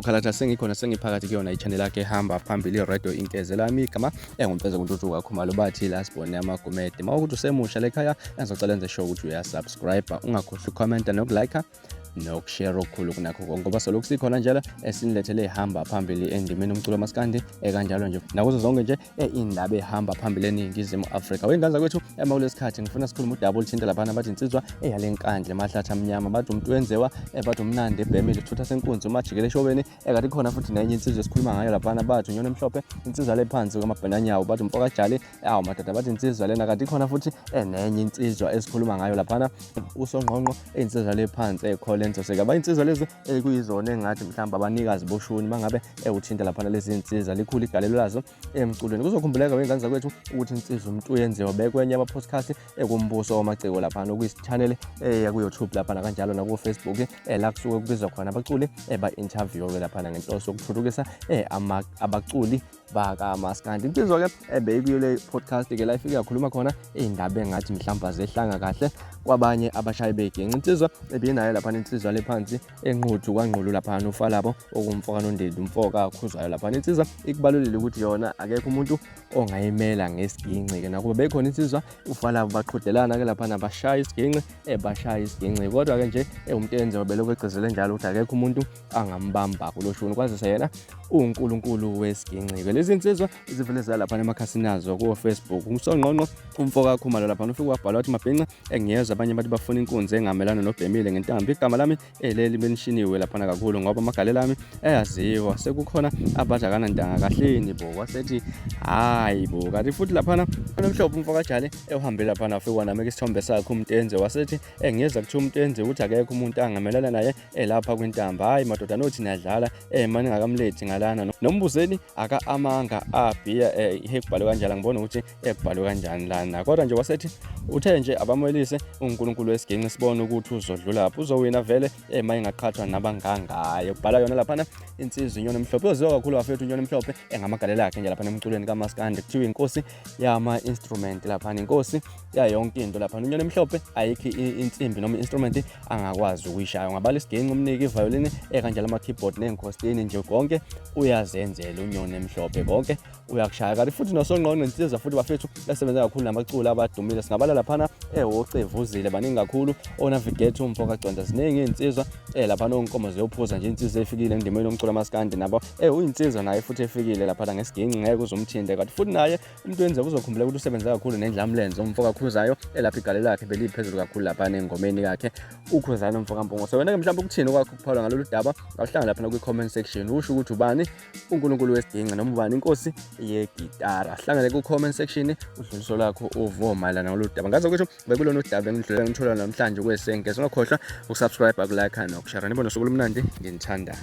ukhalata sengikhona sengiphakathi kuyona i-channel yakhe hamba phambili radio inkeze lami igama engumpeza kuntuthuka khumalo bathi la sibone amagumede mawukuthi usemusha lekhaya engizocela enze sure ukuthi uyasubscribe ungakhohlwa ucomment nokulike nokushare okukhulu kunakho konke ngoba solokhu sikhona njalo esinilethele ihamba phambili endimeni umculo omaskandi kanjalo nje nakuzo zonke nje indaba ehamba phambili eningizimu Afrika. Wenganza kwethu kulesi ngifuna sikhulume udouble thinta laphana bathi insizwa eyalenkandle emahlathi amnyama bathi uMtuyenziwa bathi umnandi ebhemile thutha senkunzi umajikele eshobeni kanti khona futhi nenye insizwa esikhuluma ngayo laphana bathi uNyonemhlophe insizwa le phansi kwamabhenanyawo bathi umpokajali madada bathi insizwa lena kanti khona futhi nenye insizwa esikhuluma ngayo laphana uSongqonqo insizwa le phansi lenzo sekaba insizwa lezi kuyizona engathi mhlamba abanikazi boshuni mangabe uthinta laphana lezi insizwa likhulu igalelo lazo emculweni. Kuzokhumbuleka wenganza kwethu ukuthi insizwa uMtuyenziwa bekwenye ama podcast kumbuso wamaciko laphana kuyisi-channel ku YouTube laphana kanjalo na ku Facebook la kusuke kubizwa khona abaculi ba-interview laphana ngenhloso yokuthuthukisa abaculi bakaMaskandi. Insizwa ke beyikule podcast ke la ifika yakhuluma khona indaba engathi mhlamba zehlanga kahle kwabanye abashayi beginxi. Insizwa ebinayo laphana insizwa lephansi enquthu kwanqulu laphana ufalabo okumfoka nondeli umfoka khuzwayo laphana. Insizwa ikubalulile ukuthi yona akekho umuntu ongayimela ngesiginxi ke nakuba bekhona insizwa ufalabo baqhudelana ke laphana bashaya isiginxi bashaya isiginxi kodwa ke nje uMtuyenziwa belokhu egcizele njalo ukuthi akekho umuntu angambamba kuloshuni kwazise yena uNkulunkulu wesiginxi. Lezi insizwa izivele zalaphana emakhasini azo ku Facebook uSongqonqo umfoka khumalo laphana ufike wabhala wathi mabhinqa engiyeza abanye bathi bafuna inkunzi engamelana nobhemile ngentambi. Igama lami leli benishiniwe laphana kakhulu ngoba amagale lami ayaziwa sekukhona abadakana ntanga kahleni bo wasethi hayi bo kanti futhi laphana uNomhlophe umfokajali ehambile laphana afika nami isithombe sakhe uMtuyenziwa wasethi ngiyeza kuthi uMtuyenziwa ukuthi akekho umuntu angamelana naye lapha kwintamba. Hayi madoda nothi niyadlala manje ngakamlethi ngalana nombuzeni aka amanga abhiya ihekubhalwe kanjalo ngibona ukuthi ekubhalwe kanjani lana kodwa nje wasethi uthe nje abamoyelise uNkulunkulu wesiginxi sibone ukuthi uzodlula lapho uzowina vele mayingaqhathwa nabangangayo. Kubhala yona laphana insizwa uNyonemhlophe oziwa kakhulu wafethu uNyonemhlophe engamagale akhe nje laphana emculweni kaMaskandi kuthiwa inkosi yama instrument laphana inkosi ya yonke into laphana. uNyonemhlophe ayikho insimbi noma instrument angakwazi ukuyishaya ngabala isiginxi umnike iviolin kanjalo ama keyboard nenkostini nje konke uyazenzela uNyonemhlophe konke uyakushaya kanti futhi noSongqonqo insizwa futhi bafethu besebenza kakhulu namaculi abadumile singabala laphana ocevuzile baningi kakhulu onavigate umfoka gconda ziningi insizwa laphana onkomo ziyophuza nje insizwa efikile endimeni omculo amaskandi nabo uyinsizwa naye futhi efikile laphana ngesiginxi ngeke uzomthinde kanti futhi naye uMtuyenziwa uzokhumbula ukuthi usebenza kakhulu nendlamlenze umfoka khuzayo lapha igale lakhe beliphezulu kakhulu laphana engomeni yakhe ukhuzayo umfoka mpongo. So wena ke mhlawumbe ukuthini okwakho kuphawula ngalolu daba awuhlanga laphana kwi-comment section usho ukuthi ubani uNkulunkulu wesiginxi noma ubani inkosi yegitara. Hlangane ku-comment section udluliso lakho uvomalana ngalolu daba. Ngazi ukuthi bekulona udaba engidlule ngithola namhlanje kwesengeze ungakhohlwa ukusubscribe, ukulike nokushare. Nibone usuku olumnandi nginithanda.